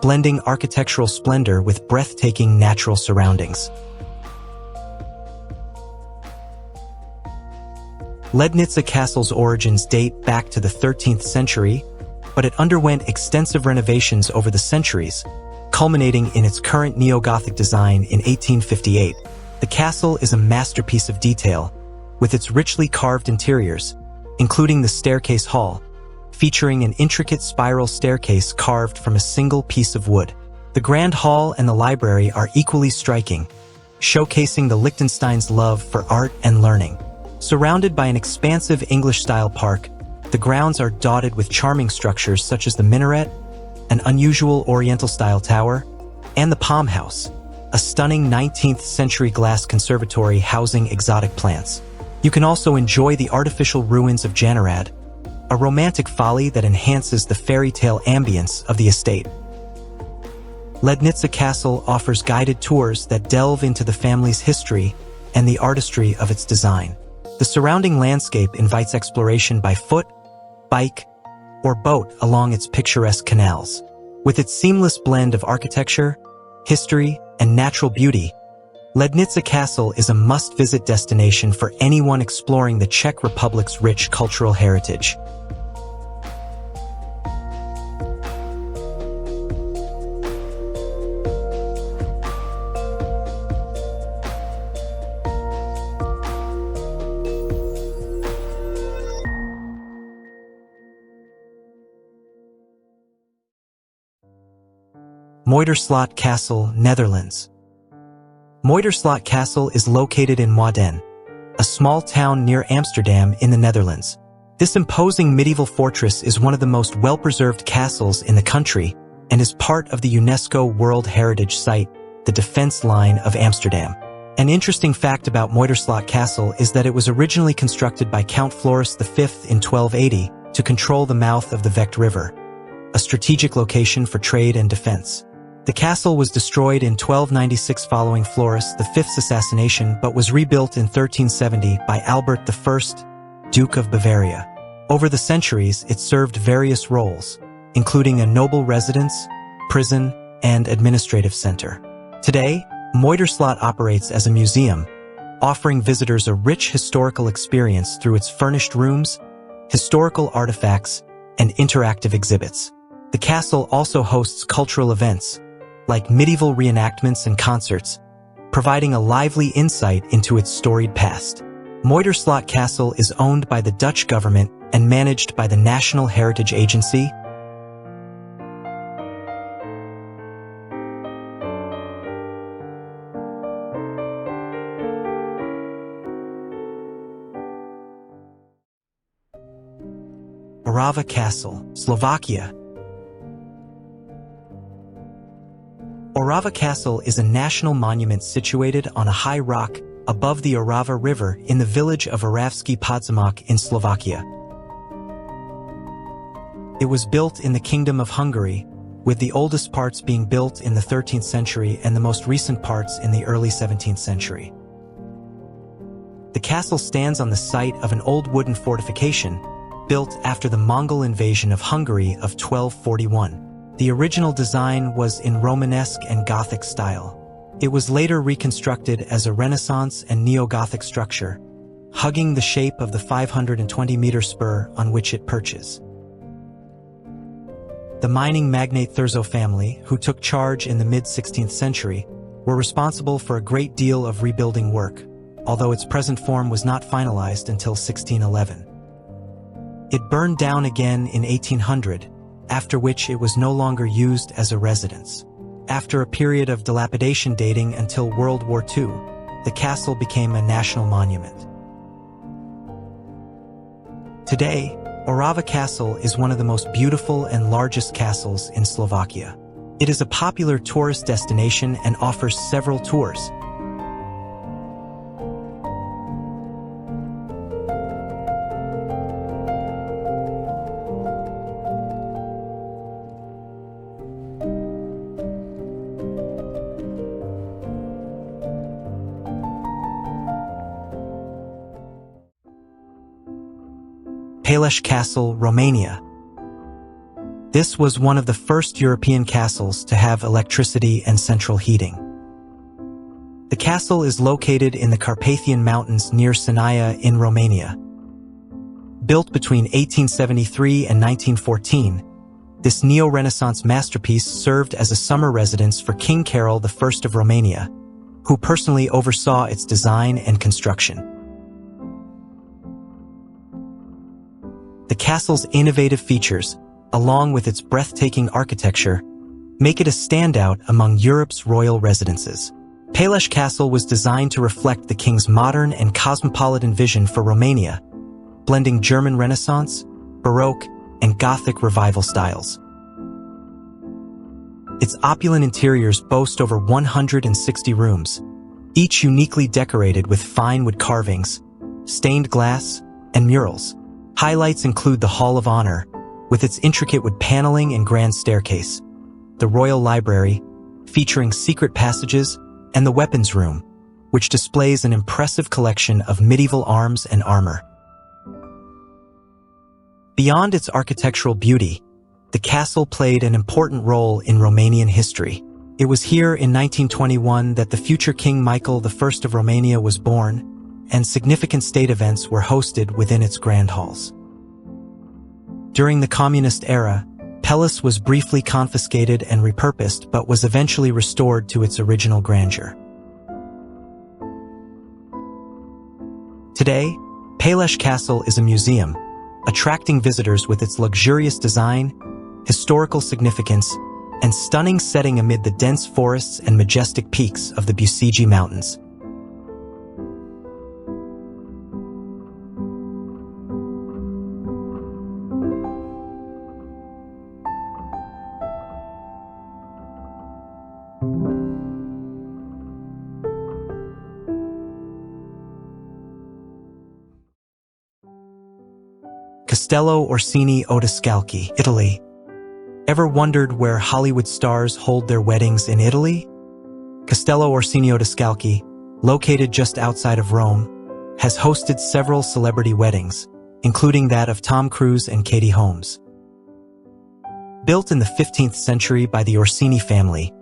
Speaker 1: blending architectural splendor with breathtaking natural surroundings. Lednica Castle's origins date back to the 13th century, but it underwent extensive renovations over the centuries, culminating in its current neo-Gothic design in 1858. The castle is a masterpiece of detail, with its richly carved interiors, including the staircase hall, featuring an intricate spiral staircase carved from a single piece of wood. The Grand Hall and the library are equally striking, showcasing the Liechtenstein's love for art and learning. Surrounded by an expansive English-style park, the grounds are dotted with charming structures such as the minaret, an unusual Oriental-style tower, and the Palm House, a stunning 19th-century glass conservatory housing exotic plants. You can also enjoy the artificial ruins of Janarad, a romantic folly that enhances the fairy tale ambience of the estate. Lednica Castle offers guided tours that delve into the family's history and the artistry of its design. The surrounding landscape invites exploration by foot, bike, or boat along its picturesque canals. With its seamless blend of architecture, history, and natural beauty, Lednica Castle is a must-visit destination for anyone exploring the Czech Republic's rich cultural heritage. Muiderslot Castle, Netherlands. Muiderslot Castle is located in Muiden, a small town near Amsterdam in the Netherlands. This imposing medieval fortress is one of the most well-preserved castles in the country and is part of the UNESCO World Heritage Site, the Defense Line of Amsterdam. An interesting fact about Muiderslot Castle is that it was originally constructed by Count Floris V in 1280 to control the mouth of the Vecht River, a strategic location for trade and defense. The castle was destroyed in 1296 following Floris V's assassination but was rebuilt in 1370 by Albert I, Duke of Bavaria. Over the centuries, it served various roles, including a noble residence, prison, and administrative center. Today, Muiderslot operates as a museum, offering visitors a rich historical experience through its furnished rooms, historical artifacts, and interactive exhibits. The castle also hosts cultural events, like medieval reenactments and concerts, providing a lively insight into its storied past. Muiderslot Castle is owned by the Dutch government and managed by the National Heritage Agency. Orava Castle, Slovakia. Orava Castle is a national monument situated on a high rock above the Orava River in the village of Oravský Podzámek in Slovakia. It was built in the Kingdom of Hungary, with the oldest parts being built in the 13th century and the most recent parts in the early 17th century. The castle stands on the site of an old wooden fortification, built after the Mongol invasion of Hungary of 1241. The original design was in Romanesque and Gothic style. It was later reconstructed as a Renaissance and Neo-Gothic structure, hugging the shape of the 520-meter spur on which it perches. The mining magnate Thurzo family, who took charge in the mid-16th century, were responsible for a great deal of rebuilding work, although its present form was not finalized until 1611. It burned down again in 1800, after which it was no longer used as a residence. After a period of dilapidation dating until World War II, the castle became a national monument. Today, Orava Castle is one of the most beautiful and largest castles in Slovakia. It is a popular tourist destination and offers several tours. Palas Castle, Romania. This was one of the first European castles to have electricity and central heating. The castle is located in the Carpathian Mountains near Sinaia in Romania. Built between 1873 and 1914, this neo-Renaissance masterpiece served as a summer residence for King Carol I of Romania, who personally oversaw its design and construction. The castle's innovative features, along with its breathtaking architecture, make it a standout among Europe's royal residences. Palas Castle was designed to reflect the king's modern and cosmopolitan vision for Romania, blending German Renaissance, Baroque, and Gothic revival styles. Its opulent interiors boast over 160 rooms, each uniquely decorated with fine wood carvings, stained glass, and murals. Highlights include the Hall of Honor, with its intricate wood paneling and grand staircase, the Royal Library, featuring secret passages, and the Weapons Room, which displays an impressive collection of medieval arms and armor. Beyond its architectural beauty, the castle played an important role in Romanian history. It was here in 1921 that the future King Michel I of Romania was born, and significant state events were hosted within its grand halls. During the communist era, Palas was briefly confiscated and repurposed but was eventually restored to its original grandeur. Today, Palas Castle is a museum, attracting visitors with its luxurious design, historical significance, and stunning setting amid the dense forests and majestic peaks of the Bucegi Mountains. Castello Orsini-Odescalch, Italy. Ever wondered where Hollywood stars hold their weddings in Italy? Castello Orsini-Odescalch, located just outside of Rome, has hosted several celebrity weddings, including that of Tom Cruise and Katie Holmes. Built in the 15th century by the Orsini family,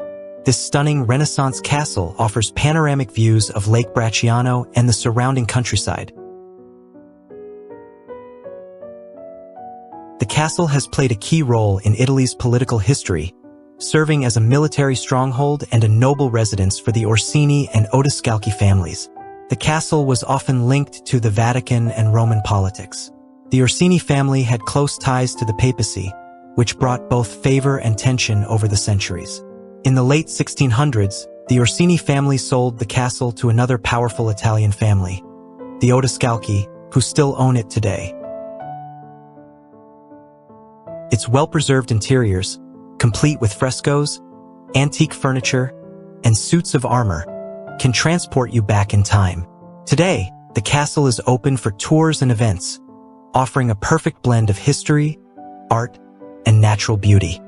Speaker 1: this stunning Renaissance castle offers panoramic views of Lake Bracciano and the surrounding countryside. The castle has played a key role in Italy's political history, serving as a military stronghold and a noble residence for the Orsini and Odescalchi families. The castle was often linked to the Vatican and Roman politics. The Orsini family had close ties to the papacy, which brought both favor and tension over the centuries. In the late 1600s, the Orsini family sold the castle to another powerful Italian family, the Odescalchi, who still own it today. Its well-preserved interiors, complete with frescoes, antique furniture, and suits of armor, can transport you back in time. Today, the castle is open for tours and events, offering a perfect blend of history, art, and natural beauty.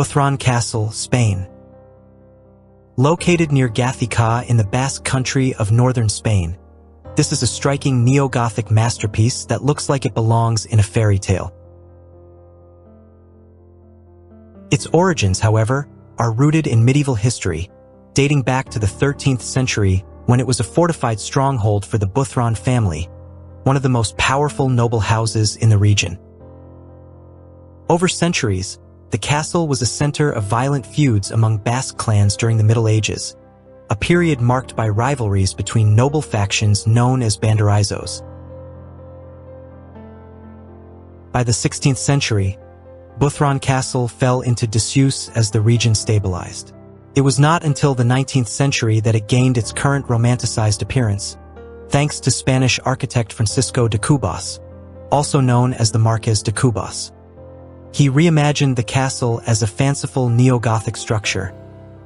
Speaker 1: Bojnice Castle, Spain. Located near Guernica in the Basque Country of northern Spain, this is a striking neo-Gothic masterpiece that looks like it belongs in a fairy tale. Its origins, however, are rooted in medieval history, dating back to the 13th century when it was a fortified stronghold for the Buthron family, one of the most powerful noble houses in the region. Over centuries, the castle was a center of violent feuds among Basque clans during the Middle Ages, a period marked by rivalries between noble factions known as banderizos. By the 16th century, Buthron Castle fell into disuse as the region stabilized. It was not until the 19th century that it gained its current romanticized appearance, thanks to Spanish architect Francisco de Cubas, also known as the Marqués de Cubas. He reimagined the castle as a fanciful neo-Gothic structure,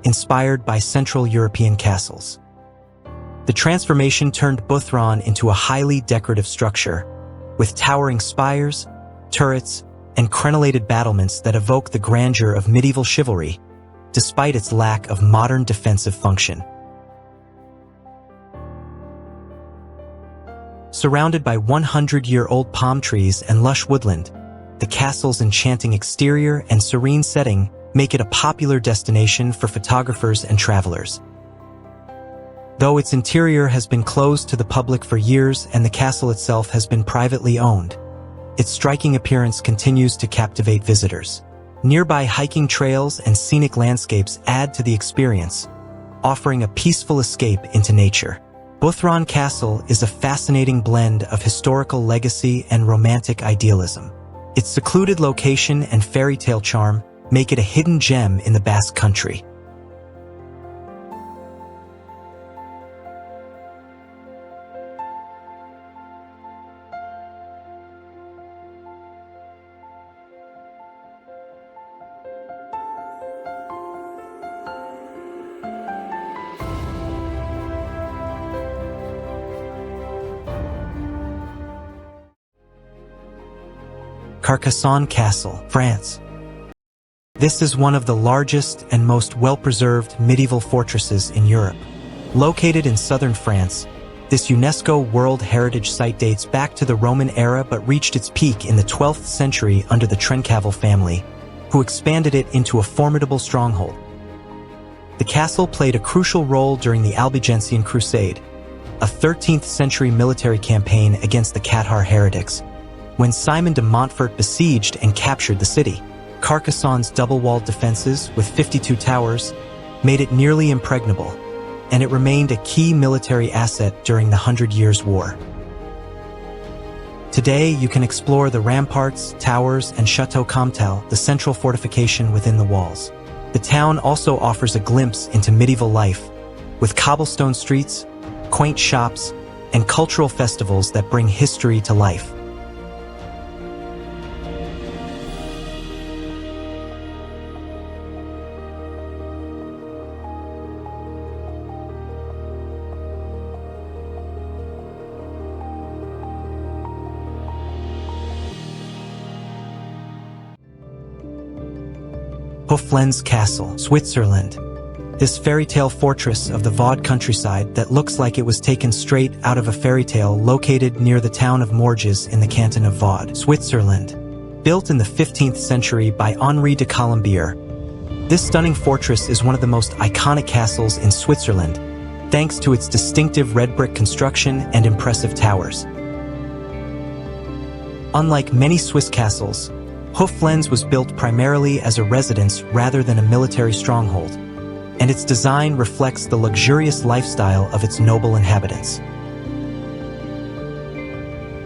Speaker 1: inspired by Central European castles. The transformation turned Buthron into a highly decorative structure, with towering spires, turrets, and crenellated battlements that evoke the grandeur of medieval chivalry, despite its lack of modern defensive function. Surrounded by 100-year-old palm trees and lush woodland, the castle's enchanting exterior and serene setting make it a popular destination for photographers and travelers. Though its interior has been closed to the public for years and the castle itself has been privately owned, its striking appearance continues to captivate visitors. Nearby hiking trails and scenic landscapes add to the experience, offering a peaceful escape into nature. Buthron Castle is a fascinating blend of historical legacy and romantic idealism. Its secluded location and fairy tale charm make it a hidden gem in the Basque Country. Carcassonne Castle, France. This is one of the largest and most well-preserved medieval fortresses in Europe. Located in southern France, this UNESCO World Heritage Site dates back to the Roman era but reached its peak in the 12th century under the Trencavel family, who expanded it into a formidable stronghold. The castle played a crucial role during the Albigensian Crusade, a 13th century military campaign against the Cathar heretics, when Simon de Montfort besieged and captured the city. Carcassonne's double-walled defenses, with 52 towers, made it nearly impregnable, and it remained a key military asset during the 100 Years' War. Today, you can explore the ramparts, towers, and Château Comtal, the central fortification within the walls. The town also offers a glimpse into medieval life, with cobblestone streets, quaint shops, and cultural festivals that bring history to life. Hoflens Castle, Switzerland. This fairy tale fortress of the Vaud countryside that looks like it was taken straight out of a fairy tale located near the town of Morges in the canton of Vaud, Switzerland. Built in the 15th century by Henri de Colombier, this stunning fortress is one of the most iconic castles in Switzerland, thanks to its distinctive red brick construction and impressive towers. Unlike many Swiss castles, Hoflens was built primarily as a residence rather than a military stronghold, and its design reflects the luxurious lifestyle of its noble inhabitants.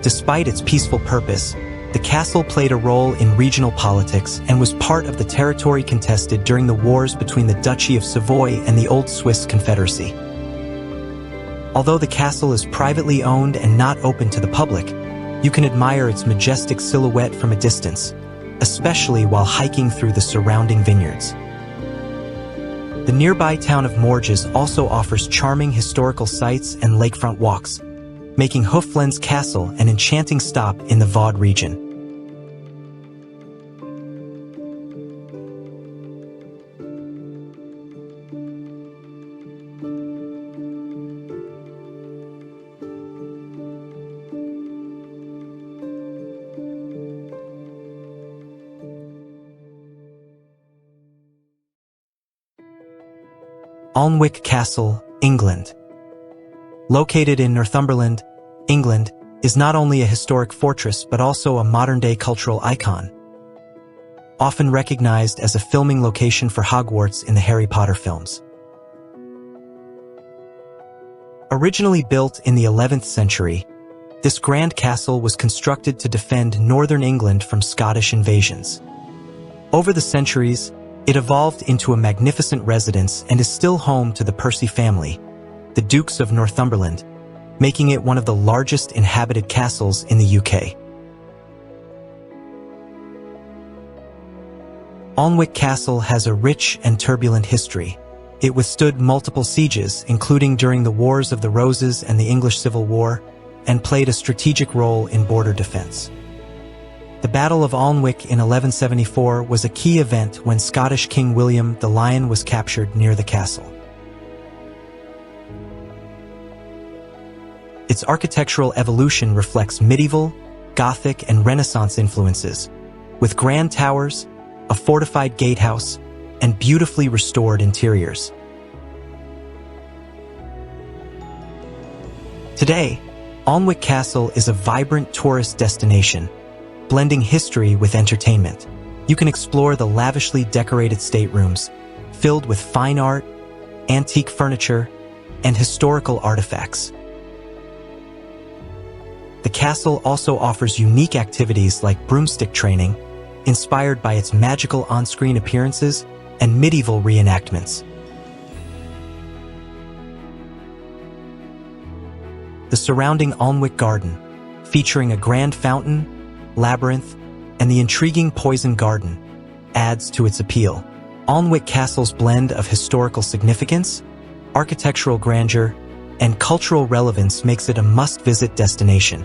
Speaker 1: Despite its peaceful purpose, the castle played a role in regional politics and was part of the territory contested during the wars between the Duchy of Savoy and the Old Swiss Confederacy. Although the castle is privately owned and not open to the public, you can admire its majestic silhouette from a distance, especially while hiking through the surrounding vineyards. The nearby town of Morges also offers charming historical sites and lakefront walks, making Hoflens Castle an enchanting stop in the Vaud region. Alnwick Castle, England. Located in Northumberland, England, is not only a historic fortress but also a modern-day cultural icon. Often recognized as a filming location for Hogwarts in the Harry Potter films. Originally built in the 11th century, this grand castle was constructed to defend northern England from Scottish invasions. Over the centuries, it evolved into a magnificent residence and is still home to the Percy family, the Dukes of Northumberland, making it one of the largest inhabited castles in the UK. Alnwick Castle has a rich and turbulent history. It withstood multiple sieges, including during the Wars of the Roses and the English Civil War, and played a strategic role in border defense. The Battle of Alnwick in 1174 was a key event when Scottish King William the Lion was captured near the castle. Its architectural evolution reflects medieval, Gothic, and Renaissance influences, with grand towers, a fortified gatehouse, and beautifully restored interiors. Today, Alnwick Castle is a vibrant tourist destination, blending history with entertainment. You can explore the lavishly decorated staterooms, filled with fine art, antique furniture, and historical artifacts. The castle also offers unique activities like broomstick training, inspired by its magical on-screen appearances and medieval reenactments. The surrounding Alnwick Garden, featuring a grand fountain, labyrinth, and the intriguing Poison Garden, adds to its appeal. Alnwick Castle's blend of historical significance, architectural grandeur, and cultural relevance makes it a must-visit destination.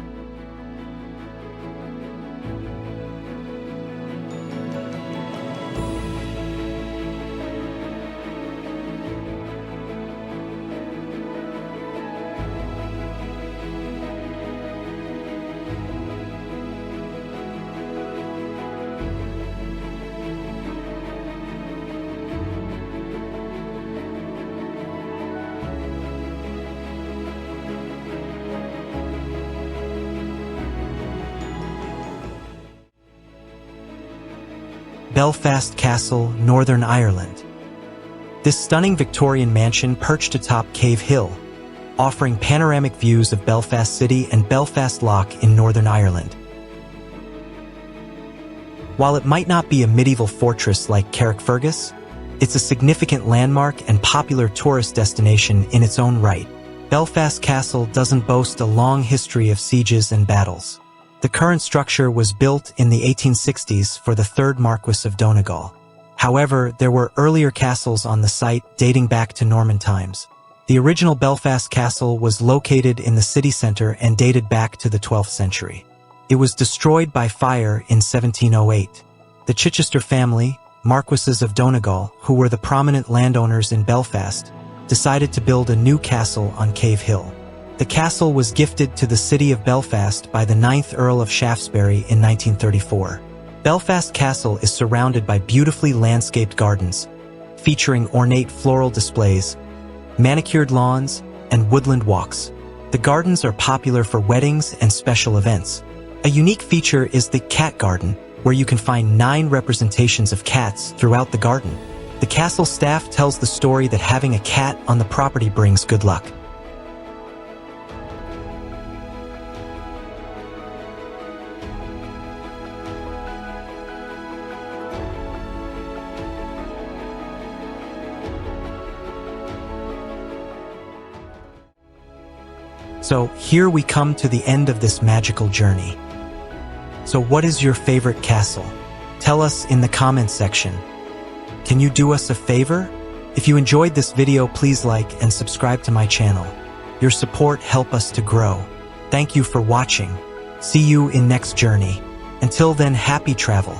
Speaker 1: Belfast Castle, Northern Ireland. This stunning Victorian mansion perched atop Cave Hill, offering panoramic views of Belfast City and Belfast Lough in Northern Ireland. While it might not be a medieval fortress like Carrickfergus, it's a significant landmark and popular tourist destination in its own right. Belfast Castle doesn't boast a long history of sieges and battles. The current structure was built in the 1860s for the 3rd Marquess of Donegal. However, there were earlier castles on the site dating back to Norman times. The original Belfast Castle was located in the city centre and dated back to the 12th century. It was destroyed by fire in 1708. The Chichester family, Marquesses of Donegal, who were the prominent landowners in Belfast, decided to build a new castle on Cave Hill. The castle was gifted to the city of Belfast by the 9th Earl of Shaftesbury in 1934. Belfast Castle is surrounded by beautifully landscaped gardens, featuring ornate floral displays, manicured lawns, and woodland walks. The gardens are popular for weddings and special events. A unique feature is the cat garden, where you can find 9 representations of cats throughout the garden. The castle staff tells the story that having a cat on the property brings good luck. So here we come to the end of this magical journey. So what is your favorite castle? Tell us in the comments section. Can you do us a favor? If you enjoyed this video, please like and subscribe to my channel. Your support helps us to grow. Thank you for watching. See you in next journey. Until then, happy travel.